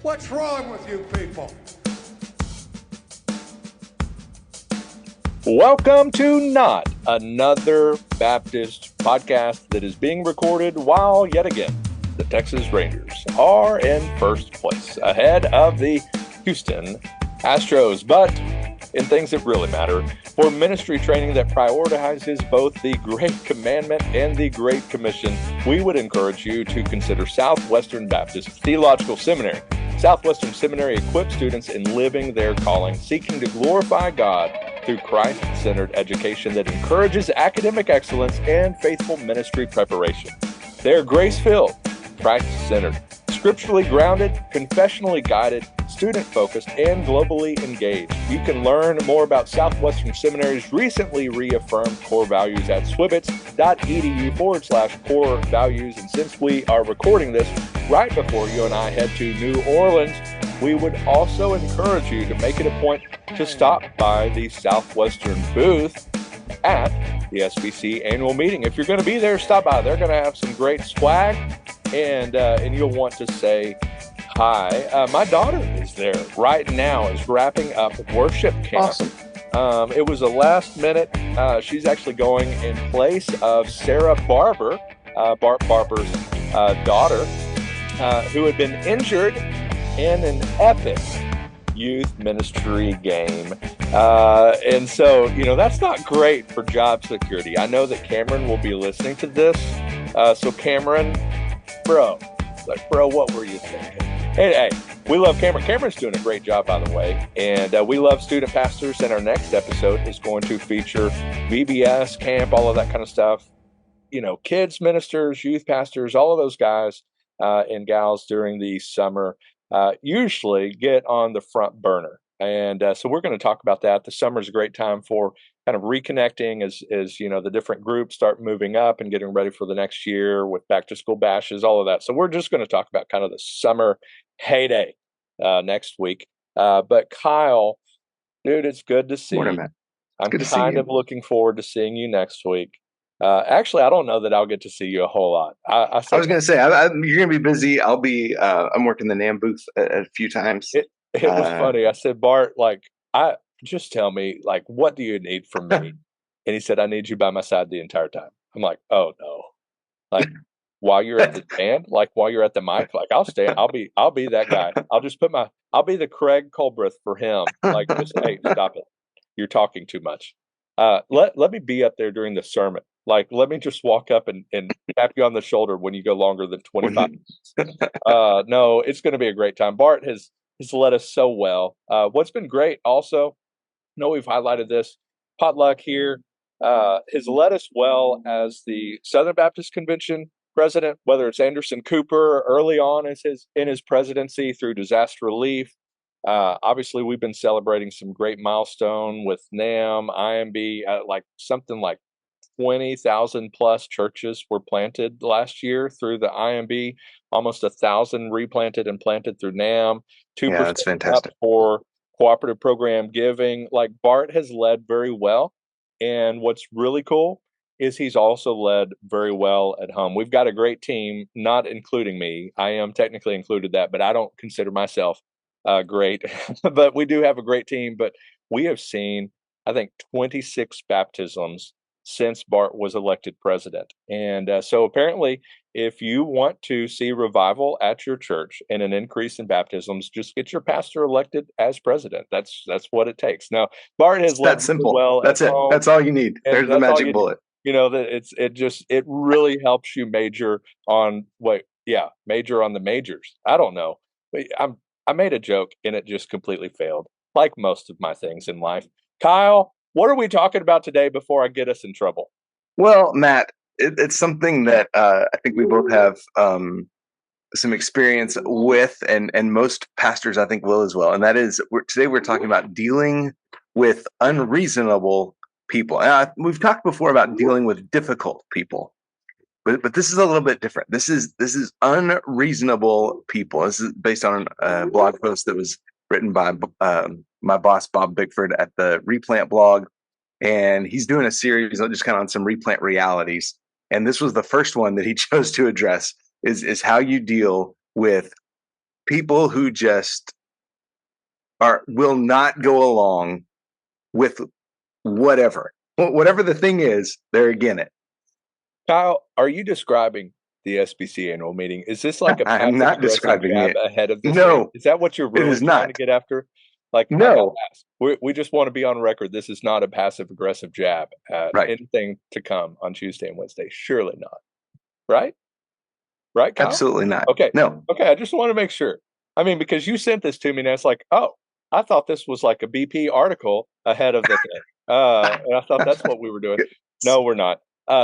What's wrong with you people? Welcome to Not Another Baptist podcast that is being recorded while, yet again, the Texas Rangers are in first place, ahead of the Houston Astros. But in things that really matter, for ministry training that prioritizes both the Great Commandment and the Great Commission, we would encourage you to consider Southwestern Baptist Theological Seminary. Southwestern Seminary equips students in living their calling, seeking to glorify God through Christ-centered education that encourages academic excellence and faithful ministry preparation. They're grace-filled, Christ-centered, scripturally grounded, confessionally guided, student-focused, and globally engaged. You can learn more about Southwestern Seminary's recently reaffirmed core values at swbts.edu/core values. And since we are recording this right before you and I head to New Orleans, we would also encourage you to make it a point to stop by the Southwestern booth at the SBC annual meeting. If you're going to be there, stop by. They're going to have some great swag, and you'll want to say hi. My daughter is there right now, is wrapping up worship camp. Awesome. It was a last minute. She's actually going in place of Sarah Barber, Bart Barber's daughter, who had been injured in an epic youth ministry game. And so, that's not great for job security. I know that Cameron will be listening to this. So Cameron, bro, what were you thinking? Hey, we love Cameron. Cameron's doing a great job, by the way. And we love student pastors. And our next episode is going to feature VBS, camp, all of that kind of stuff. Kids ministers, youth pastors, all of those guys and gals during the summer usually get on the front burner. And so we're going to talk about that. The summer is a great time for kind of reconnecting as the different groups start moving up and getting ready for the next year with back to school bashes, all of that. So we're just going to talk about kind of the summer heyday next week. But Kyle, dude, it's good to see you. Morning, man. I'm kind of looking forward to seeing you next week. Actually, I don't know that I'll get to see you a whole lot. I was going to say, you're going to be busy. I'll be, I'm working the NAM booth a few times. It was funny. I said, Bart, just tell me, what do you need from me? And he said, I need you by my side the entire time. I'm like, oh no. While you're at the stand, while you're at the mic, I'll stay. I'll be that guy. I'll be the Craig Colbreth for him. Just, hey, stop it. You're talking too much. Let me be up there during the sermon. Let me just walk up and tap you on the shoulder when you go longer than 25 minutes. No, it's going to be a great time. Bart has led us so well. What's been great also, I know we've highlighted this, potluck here, has led us well as the Southern Baptist Convention president, whether it's Anderson Cooper early on in his presidency through disaster relief. Obviously, we've been celebrating some great milestone with NAM, IMB, something like 20,000 plus churches were planted last year through the IMB, almost 1,000 replanted and planted through NAM, 2% that's fantastic. Up for cooperative program giving. Bart has led very well. And what's really cool is he's also led very well at home. We've got a great team, not including me. I am technically included that, but I don't consider myself great. But we do have a great team. But we have seen, I think, 26 baptisms since Bart was elected president. And so apparently, if you want to see revival at your church and an increase in baptisms, just get your pastor elected as president. That's what it takes. Now, Bart has led simple. Well. That's it. That's all you need. There's the magic bullet. It really helps you major on the majors. I don't know. I made a joke and it just completely failed, like most of my things in life. Kyle, what are we talking about today before I get us in trouble? Well, Matt, it's something that I think we both have some experience with, and most pastors I think will as well. And that is, today we're talking about dealing with unreasonable people. We've talked before about dealing with difficult people, but this is a little bit different. This is unreasonable people. This is based on a blog post that was written by my boss, Bob Bickford, at the Replant blog. And he's doing a series just kind of on some replant realities. And this was the first one that he chose to address is how you deal with people who just will not go along with whatever the thing is. They're again it. Kyle, are you describing the SBC annual meeting? Is this like a I'm passive not aggressive describing jab it. ahead of this No, thing? Is that what you're it really is trying to not. get after? Like, I gotta No, ask. We just want to be on record. This is not a passive aggressive jab at right. anything to come on Tuesday and Wednesday. Surely not. Right? Right, Kyle? Absolutely not. Okay. No. Okay. I just want to make sure. I mean, because you sent this to me and it's like, oh, I thought this was like a BP article ahead of the thing. And I thought that's what we were doing. No, we're not.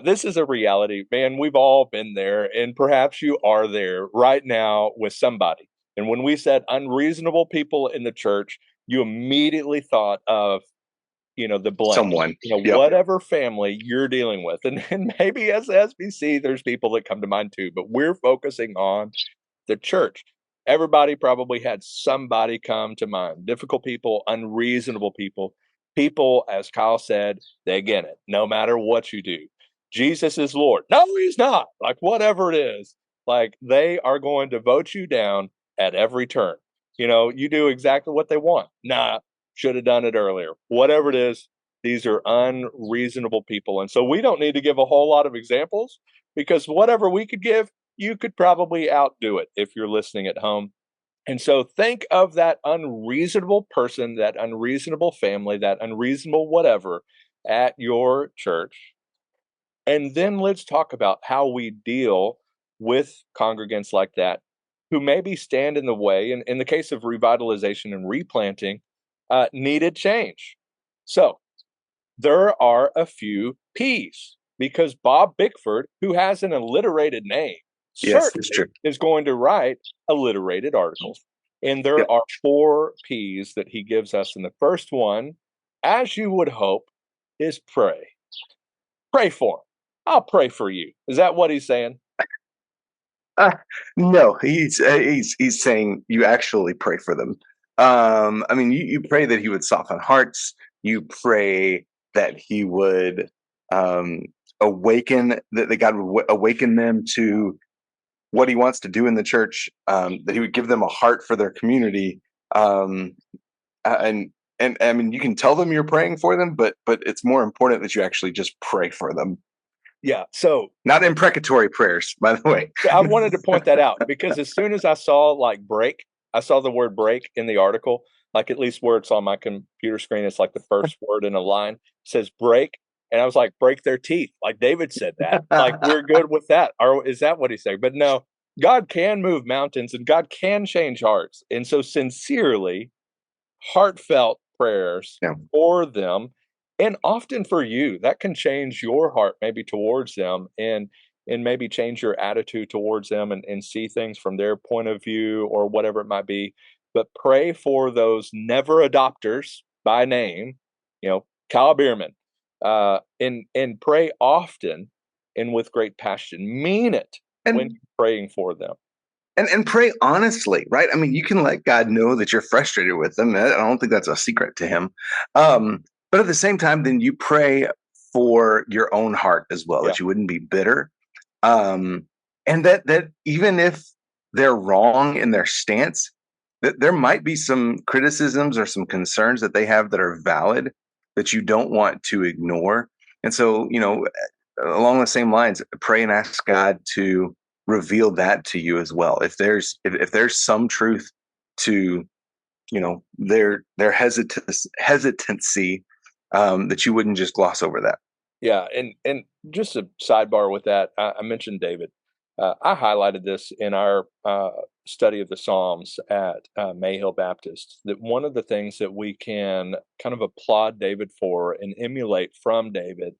This is a reality, man. We've all been there, and perhaps you are there right now with somebody. And when we said unreasonable people in the church, you immediately thought of, the blank, Someone. Yep. whatever family you're dealing with. And maybe as SBC, there's people that come to mind too, but we're focusing on the church. Everybody probably had somebody come to mind. Difficult people, unreasonable people, people, as Kyle said, they get it. No matter what you do, Jesus is Lord. No, he's not. Like, whatever it is, like, they are going to vote you down at every turn. You do exactly what they want. Nah, should have done it earlier. Whatever it is, these are unreasonable people. And so we don't need to give a whole lot of examples, because whatever we could give, you could probably outdo it if you're listening at home. And so think of that unreasonable person, that unreasonable family, that unreasonable whatever at your church. And then let's talk about how we deal with congregants like that who maybe stand in the way, and in the case of revitalization and replanting, needed change. So there are a few P's, because Bob Bickford, who has an alliterated name, Yes, that's certainly true. is going to write alliterated articles. And there Yep. are 4 P's that he gives us. And the first one, as you would hope, is pray. Pray for him. I'll pray for you. Is that what he's saying? No, he's saying you actually pray for them. I mean, you pray that he would soften hearts. You pray that he would awaken, that God would awaken them to what he wants to do in the church. That he would give them a heart for their community. And I mean, you can tell them you're praying for them, but it's more important that you actually just pray for them. Yeah. So Not imprecatory prayers, by the way. I wanted to point that out, because as soon as I saw I saw the word break in the article, like, at least where it's on my computer screen, it's like the first word in a line says break. And I was like, break their teeth. Like David said that. Like, we're good with that. Or is that what he said? But no, God can move mountains and God can change hearts. And so sincerely, heartfelt prayers Yeah. for them, and often for you, that can change your heart maybe towards them, and maybe change your attitude towards them, and see things from their point of view or whatever it might be. But pray for those never adopters by name, Kyle Bierman, and pray often and with great passion. Mean it when And you're praying for them. and pray honestly, right? I mean, you can let God know that you're frustrated with them. I don't think that's a secret to him. But at the same time, then you pray for your own heart as well, Yeah. that you wouldn't be bitter. And that even if they're wrong in their stance, that there might be some criticisms or some concerns that they have that are valid, that you don't want to ignore. And so, along the same lines, pray and ask God to reveal that to you as well. If there's some truth to, their hesitancy, that you wouldn't just gloss over that. Yeah, and just a sidebar with that, I mentioned David. I highlighted this in our study of the Psalms at Mayhill Baptist, that one of the things that we can kind of applaud David for and emulate from David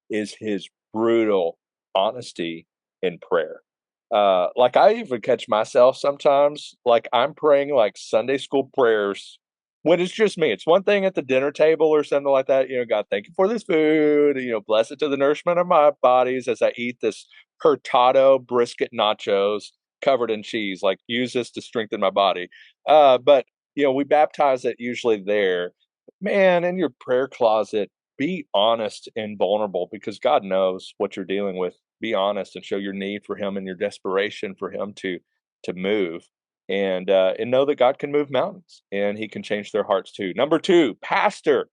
is his brutal honesty in prayer. Like, I even catch myself sometimes, like, I'm praying like Sunday school prayers when it's just me. It's one thing at the dinner table or something like that. God, thank you for this food. Bless it to the nourishment of my bodies as I eat this hurtado brisket nachos covered in cheese. Like, use this to strengthen my body. But we baptize it usually there. Man, in your prayer closet, be honest and vulnerable, because God knows what you're dealing with. Be honest and show your need for him and your desperation for him to move. and know that God can move mountains and he can change their hearts too. Number two, pastor.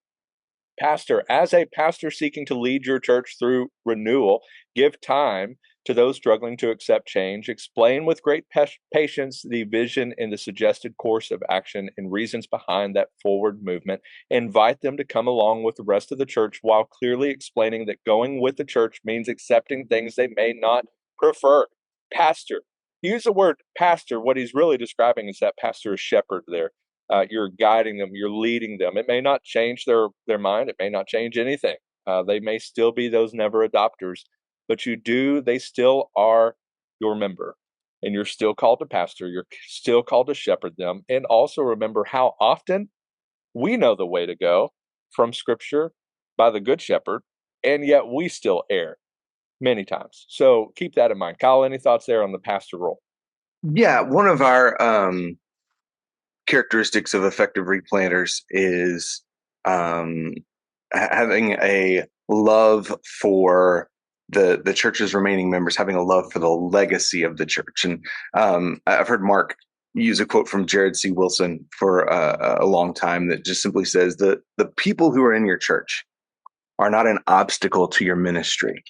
Pastor, as a pastor seeking to lead your church through renewal, give time to those struggling to accept change. Explain with great patience the vision and the suggested course of action and reasons behind that forward movement. Invite them to come along with the rest of the church while clearly explaining that going with the church means accepting things they may not prefer. Pastor, use the word pastor. What he's really describing is that pastor is shepherd there. You're guiding them, you're leading them. It may not change their mind, it may not change anything. They may still be those never adopters, but they still are your member, and you're still called to pastor, you're still called to shepherd them. And also remember how often we know the way to go from Scripture by the Good Shepherd, and yet we still err many times. So keep that in mind. Kyle, any thoughts there on the pastor role? Yeah, one of our characteristics of effective replanters is having a love for the church's remaining members, having a love for the legacy of the church. And I've heard Mark use a quote from Jared C. Wilson for a long time that just simply says the people who are in your church are not an obstacle to your ministry.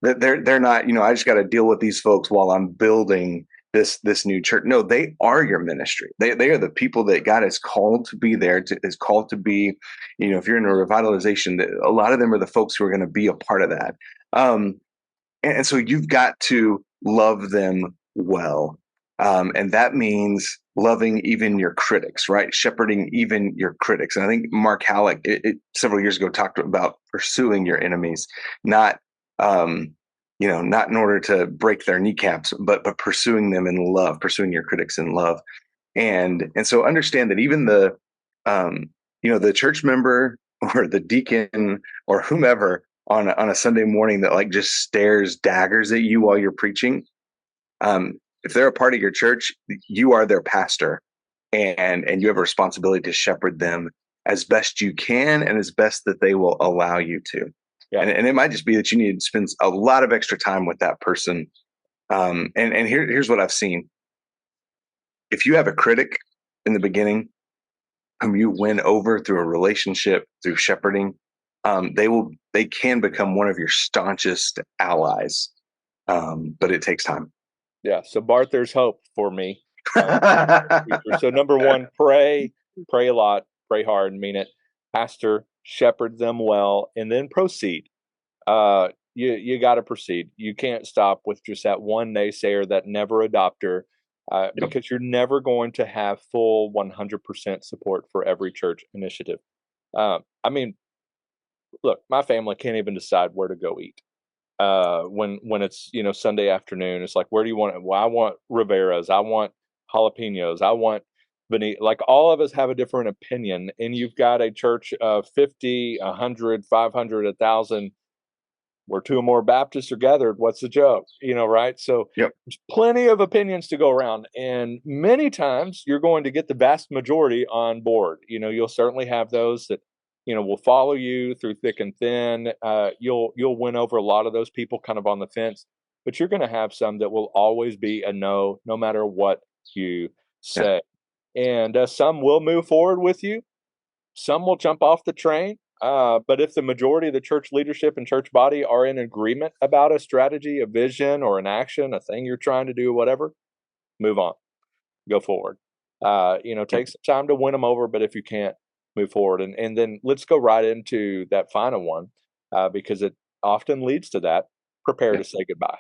That they're not, I just got to deal with these folks while I'm building this new church. No, they are your ministry. They are the people that God has called to be there, is called to be, if you're in a revitalization, a lot of them are the folks who are going to be a part of that. And so you've got to love them well. And that means loving even your critics, right? Shepherding even your critics. And I think Mark Halleck, several years ago, talked about pursuing your enemies, not not in order to break their kneecaps, but pursuing them in love, pursuing your critics in love. And so understand that even the church member or the deacon or whomever on a Sunday morning that like just stares daggers at you while you're preaching, if they're a part of your church, you are their pastor, and you have a responsibility to shepherd them as best you can and as best that they will allow you to. Yeah. And it might just be that you need to spend a lot of extra time with that person. And here's what I've seen. If you have a critic in the beginning whom you win over through a relationship, through shepherding, they can become one of your staunchest allies. But it takes time. Yeah. So Bart, there's hope for me. So number one, pray a lot, pray hard, mean it. Pastor, shepherd them well, and then proceed. You got to proceed. You can't stop with just that one naysayer, that never adopter, because you're never going to have full 100% support for every church initiative. Look, my family can't even decide where to go eat. When it's Sunday afternoon, it's like, where do you want it? Well, I want Rivera's, I want jalapenos, I want Benito. Like, all of us have a different opinion, and you've got a church of 50, 100, 500, 1,000. Where two or more Baptists are gathered, what's the joke? Right? So there's plenty of opinions to go around, and many times you're going to get the vast majority on board. You'll certainly have those that will follow you through thick and thin. You'll win over a lot of those people kind of on the fence, but you're going to have some that will always be a no matter what you say. And some will move forward with you, some will jump off the train. But if the majority of the church leadership and church body are in agreement about a strategy, a vision, or an action, a thing you're trying to do, whatever, move on, go forward. Take some time to win them over, but if you can't, move forward. And then let's go right into that final one, because it often leads to that. Prepare to say goodbye.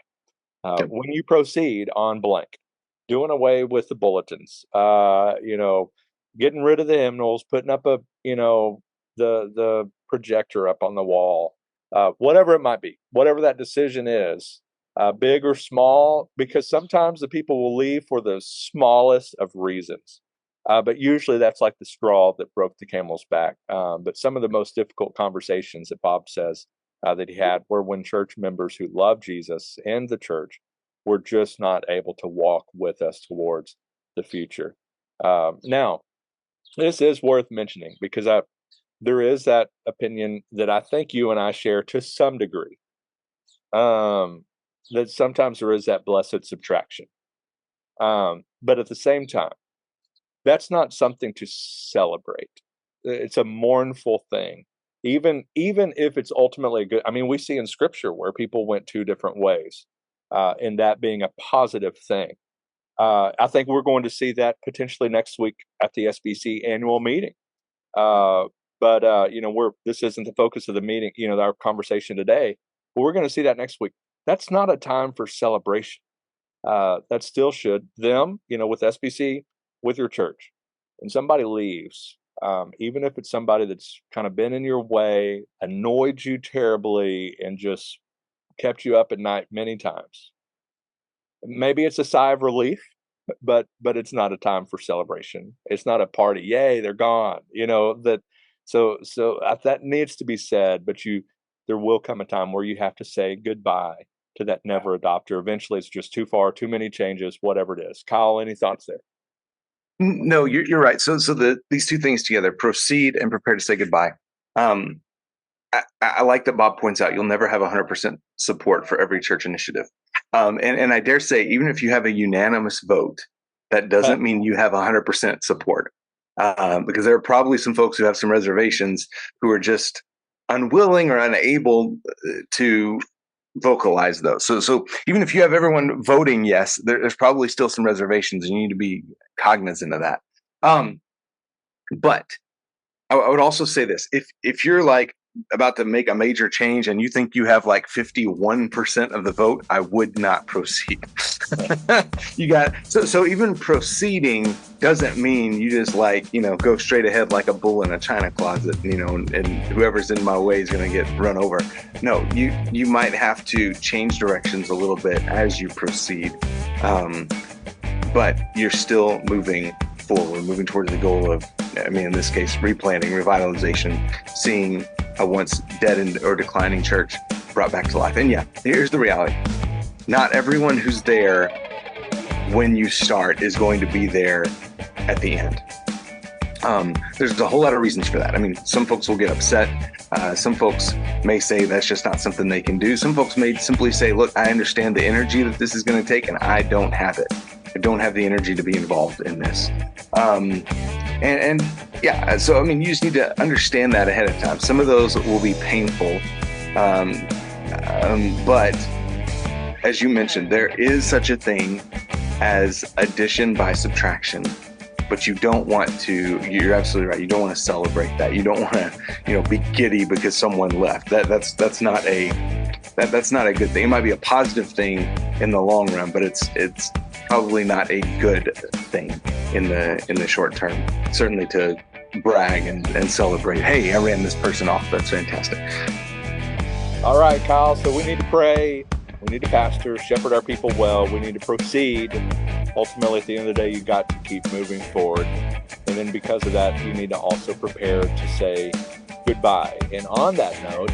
When you proceed on blank, doing away with the bulletins, getting rid of the hymnals, putting up the projector up on the wall, whatever it might be, whatever that decision is, big or small, because sometimes the people will leave for the smallest of reasons. But usually that's like the straw that broke the camel's back. But some of the most difficult conversations that Bob says that he had were when church members who love Jesus and the church were just not able to walk with us towards the future. Now, this is worth mentioning because there is that opinion that I think you and I share to some degree, that sometimes there is that blessed subtraction. But at the same time, that's not something to celebrate. It's a mournful thing. Even if it's ultimately good. I mean, we see in Scripture where people went two different ways, and that being a positive thing. I think we're going to see that potentially next week at the SBC annual meeting. But this isn't the focus of the meeting, our conversation today. But we're going to see that next week. That's not a time for celebration. That still should with SBC, with your church, when somebody leaves, even if it's somebody that's kind of been in your way, annoyed you terribly, and just kept you up at night many times. Maybe it's a sigh of relief, but it's not a time for celebration. It's not a party. Yay, they're gone. So that needs to be said. But there will come a time where you have to say goodbye to that never adopter. Eventually, it's just too far, too many changes, whatever it is. Kyle, any thoughts there? No, you're right. So these two things together, proceed and prepare to say goodbye. I like that Bob points out you'll never have 100% support for every church initiative. And I dare say, even if you have a unanimous vote, that doesn't mean you have 100% support. Because there are probably some folks who have some reservations who are just unwilling or unable to vocalize those. So even if you have everyone voting yes, there's probably still some reservations, and you need to be cognizant of that. But I would also say this: if you're like about to make a major change and you think you have like 51% of the vote, I would not proceed. So even proceeding doesn't mean you just go straight ahead like a bull in a china closet, and whoever's in my way is going to get run over. No, you might have to change directions a little bit as you proceed. But you're still moving forward, moving towards the goal of, in this case, replanting, revitalization, seeing a once dead or declining church brought back to life. And here's the reality. Not everyone who's there when you start is going to be there at the end. There's a whole lot of reasons for that. Some folks will get upset. Some folks may say that's just not something they can do. Some folks may simply say, look, I understand the energy that this is going to take, and I don't have it. I don't have the energy to be involved in this. So you just need to understand that ahead of time. Some of those will be painful, but as you mentioned, there is such a thing as addition by subtraction. But you don't want to. You're absolutely right. You don't want to celebrate that. You don't want to, be giddy because someone left. That's not a good thing. It might be a positive thing in the long run, but it's probably not a good thing in the short term. Certainly to brag and celebrate. Hey, I ran this person off. That's fantastic. All right, Kyle. So we need to pray. We need to pastor, shepherd our people well. We need to proceed. Ultimately, at the end of the day, you got to keep moving forward. And then because of that, you need to also prepare to say goodbye. And on that note,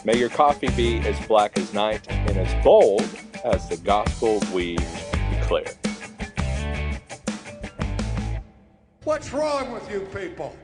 may your coffee be as black as night and as bold as the gospel we declare. What's wrong with you people?